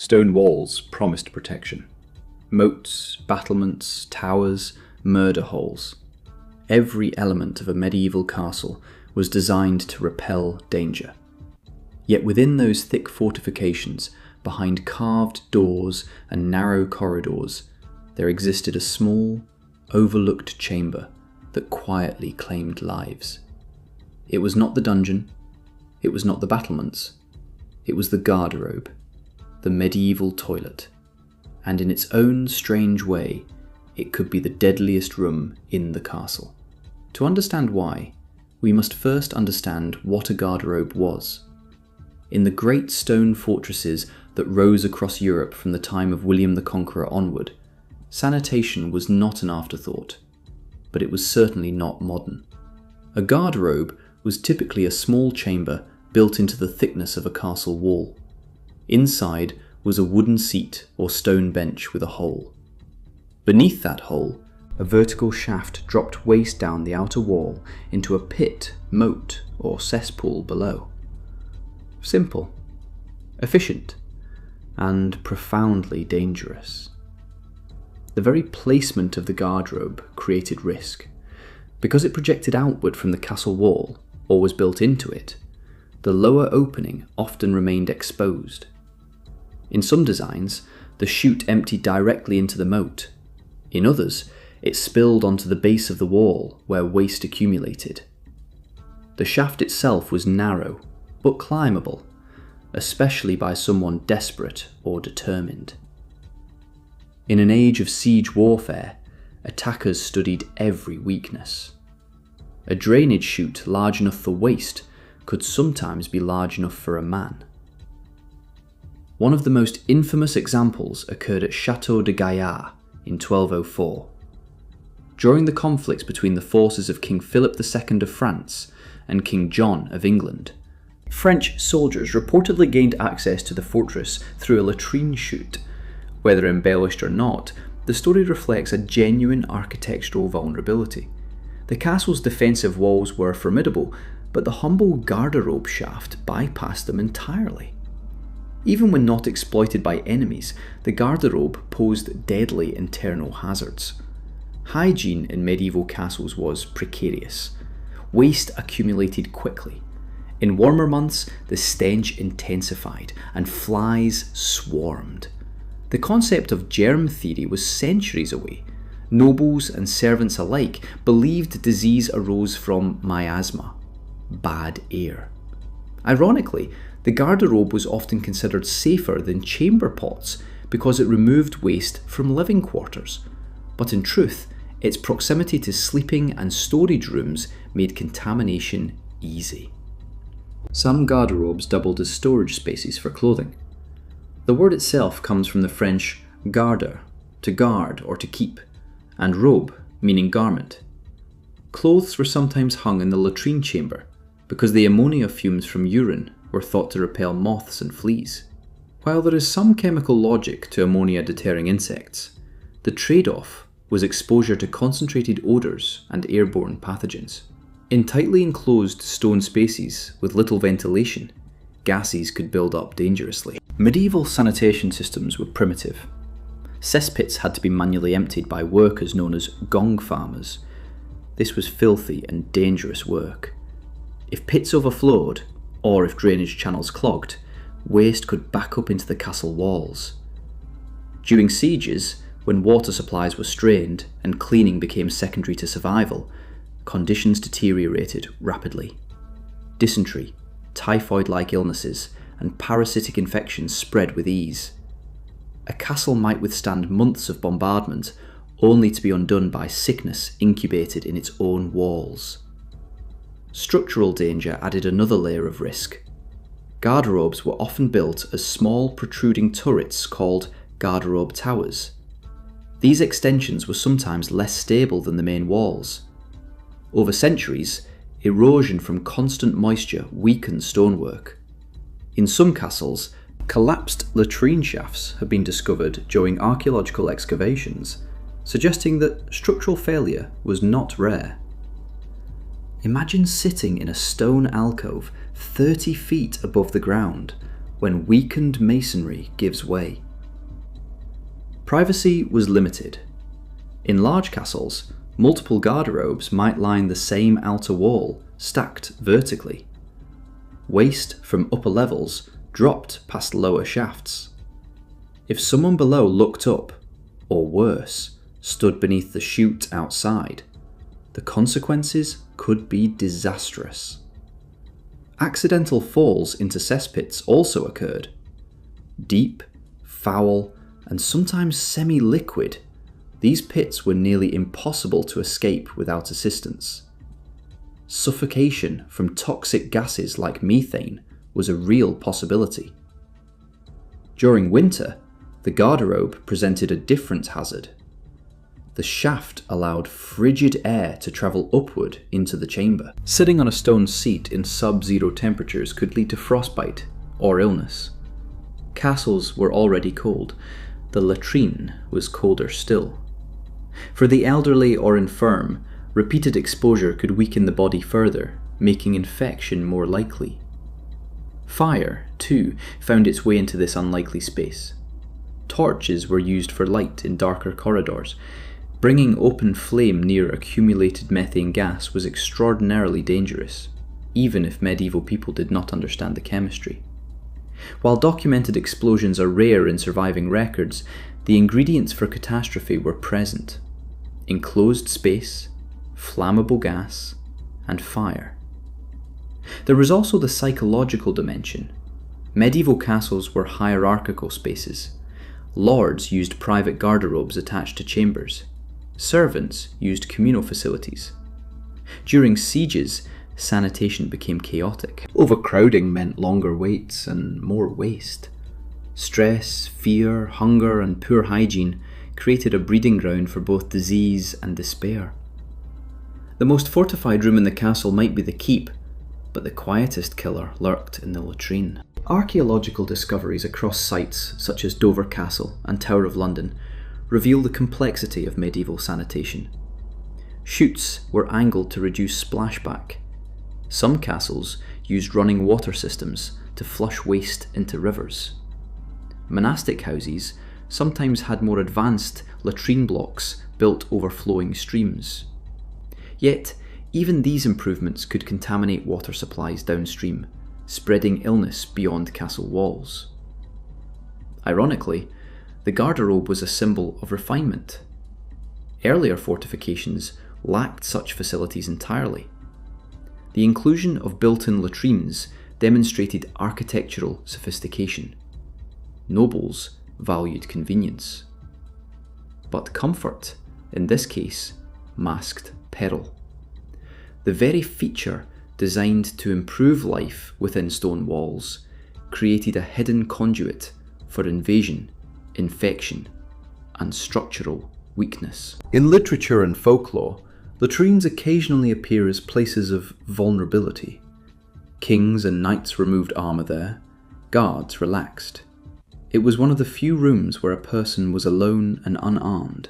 Stone walls promised protection. Moats, battlements, towers, murder holes. Every element of a medieval castle was designed to repel danger. Yet within those thick fortifications, behind carved doors and narrow corridors, there existed a small, overlooked chamber that quietly claimed lives. It was not the dungeon, it was not the battlements, it was the garderobe, the medieval toilet, and in its own strange way, it could be the deadliest room in the castle. To understand why, we must first understand what a garderobe was. In the great stone fortresses that rose across Europe from the time of William the Conqueror onward, sanitation was not an afterthought, but it was certainly not modern. A garderobe was typically a small chamber built into the thickness of a castle wall. Inside was a wooden seat or stone bench with a hole. Beneath that hole, a vertical shaft dropped waste down the outer wall into a pit, moat, or cesspool below. Simple, efficient, and profoundly dangerous. The very placement of the garderobe created risk. Because it projected outward from the castle wall, or was built into it, the lower opening often remained exposed. In some designs, the chute emptied directly into the moat. In others, it spilled onto the base of the wall where waste accumulated. The shaft itself was narrow, but climbable, especially by someone desperate or determined. In an age of siege warfare, attackers studied every weakness. A drainage chute large enough for waste could sometimes be large enough for a man. One of the most infamous examples occurred at Château de Gaillard in 1204. During the conflicts between the forces of King Philip II of France and King John of England, French soldiers reportedly gained access to the fortress through a latrine chute. Whether embellished or not, the story reflects a genuine architectural vulnerability. The castle's defensive walls were formidable, but the humble garderobe shaft bypassed them entirely. Even when not exploited by enemies, the garderobe posed deadly internal hazards. Hygiene in medieval castles was precarious. Waste accumulated quickly. In warmer months, the stench intensified and flies swarmed. The concept of germ theory was centuries away. Nobles and servants alike believed disease arose from miasma, bad air. Ironically, the garderobe was often considered safer than chamber pots because it removed waste from living quarters. But in truth, its proximity to sleeping and storage rooms made contamination easy. Some garderobes doubled as storage spaces for clothing. The word itself comes from the French garder, to guard or to keep, and robe, meaning garment. Clothes were sometimes hung in the latrine chamber because the ammonia fumes from urine were thought to repel moths and fleas. While there is some chemical logic to ammonia deterring insects, the trade-off was exposure to concentrated odours and airborne pathogens. In tightly enclosed stone spaces with little ventilation, gases could build up dangerously. Medieval sanitation systems were primitive. Cesspits had to be manually emptied by workers known as gong farmers. This was filthy and dangerous work. If pits overflowed, or if drainage channels clogged, waste could back up into the castle walls. During sieges, when water supplies were strained and cleaning became secondary to survival, conditions deteriorated rapidly. Dysentery, typhoid-like illnesses, and parasitic infections spread with ease. A castle might withstand months of bombardment, only to be undone by sickness incubated in its own walls. Structural danger added another layer of risk. Garderobes were often built as small protruding turrets called garderobe towers. These extensions were sometimes less stable than the main walls. Over centuries, erosion from constant moisture weakened stonework. In some castles, collapsed latrine shafts have been discovered during archaeological excavations, suggesting that structural failure was not rare. Imagine sitting in a stone alcove 30 feet above the ground, when weakened masonry gives way. Privacy was limited. In large castles, multiple garderobes might line the same outer wall, stacked vertically. Waste from upper levels dropped past lower shafts. If someone below looked up, or worse, stood beneath the chute outside, the consequences could be disastrous. Accidental falls into cesspits also occurred. Deep, foul, and sometimes semi-liquid, these pits were nearly impossible to escape without assistance. Suffocation from toxic gases like methane was a real possibility. During winter, the garderobe presented a different hazard. The shaft allowed frigid air to travel upward into the chamber. Sitting on a stone seat in sub-zero temperatures could lead to frostbite or illness. Castles were already cold. The latrine was colder still. For the elderly or infirm, repeated exposure could weaken the body further, making infection more likely. Fire, too, found its way into this unlikely space. Torches were used for light in darker corridors. Bringing open flame near accumulated methane gas was extraordinarily dangerous, even if medieval people did not understand the chemistry. While documented explosions are rare in surviving records, the ingredients for catastrophe were present: enclosed space, flammable gas, and fire. There was also the psychological dimension. Medieval castles were hierarchical spaces. Lords used private garderobes attached to chambers. Servants used communal facilities. During sieges, sanitation became chaotic. Overcrowding meant longer waits and more waste. Stress, fear, hunger, and poor hygiene created a breeding ground for both disease and despair. The most fortified room in the castle might be the keep, but the quietest killer lurked in the latrine. Archaeological discoveries across sites such as Dover Castle and Tower of London reveal the complexity of medieval sanitation. Chutes were angled to reduce splashback. Some castles used running water systems to flush waste into rivers. Monastic houses sometimes had more advanced latrine blocks built over flowing streams. Yet, even these improvements could contaminate water supplies downstream, spreading illness beyond castle walls. Ironically, the garderobe was a symbol of refinement. Earlier fortifications lacked such facilities entirely. The inclusion of built-in latrines demonstrated architectural sophistication. Nobles valued convenience. But comfort, in this case, masked peril. The very feature designed to improve life within stone walls created a hidden conduit for invasion, infection, and structural weakness. In literature and folklore, latrines occasionally appear as places of vulnerability. Kings and knights removed armour there, guards relaxed. It was one of the few rooms where a person was alone and unarmed.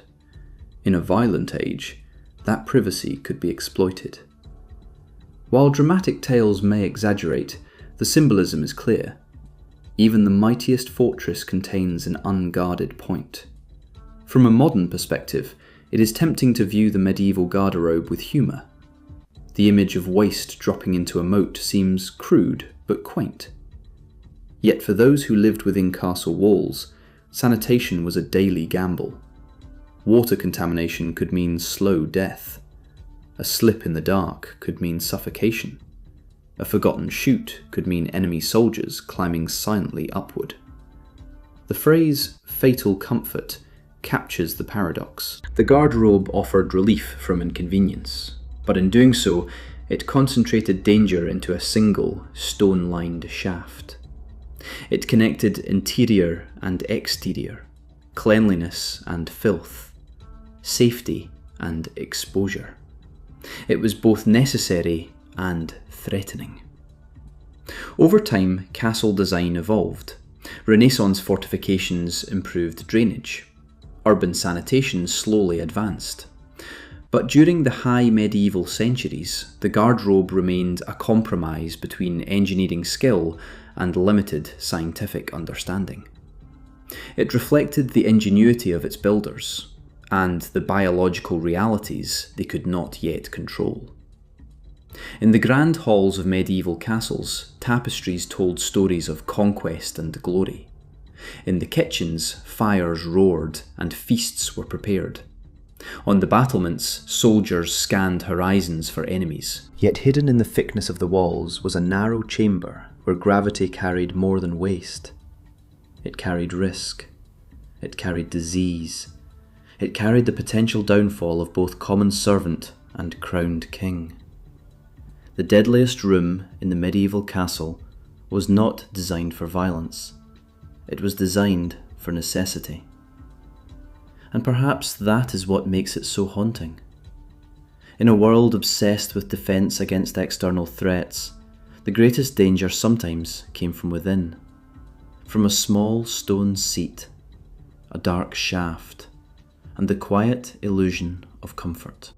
In a violent age, that privacy could be exploited. While dramatic tales may exaggerate, the symbolism is clear. Even the mightiest fortress contains an unguarded point. From a modern perspective, it is tempting to view the medieval garderobe with humour. The image of waste dropping into a moat seems crude but quaint. Yet for those who lived within castle walls, sanitation was a daily gamble. Water contamination could mean slow death. A slip in the dark could mean suffocation. A forgotten chute could mean enemy soldiers climbing silently upward. The phrase fatal comfort captures the paradox. The garderobe offered relief from inconvenience, but in doing so, it concentrated danger into a single, stone-lined shaft. It connected interior and exterior, cleanliness and filth, safety and exposure. It was both necessary and threatening. Over time, castle design evolved. Renaissance fortifications improved drainage. Urban sanitation slowly advanced. But during the high medieval centuries, the garderobe remained a compromise between engineering skill and limited scientific understanding. It reflected the ingenuity of its builders, and the biological realities they could not yet control. In the grand halls of medieval castles, tapestries told stories of conquest and glory. In the kitchens, fires roared and feasts were prepared. On the battlements, soldiers scanned horizons for enemies. Yet hidden in the thickness of the walls was a narrow chamber where gravity carried more than waste. It carried risk. It carried disease. It carried the potential downfall of both common servant and crowned king. The deadliest room in the medieval castle was not designed for violence. It was designed for necessity. And perhaps that is what makes it so haunting. In a world obsessed with defense against external threats, the greatest danger sometimes came from within. From a small stone seat, a dark shaft, and the quiet illusion of comfort.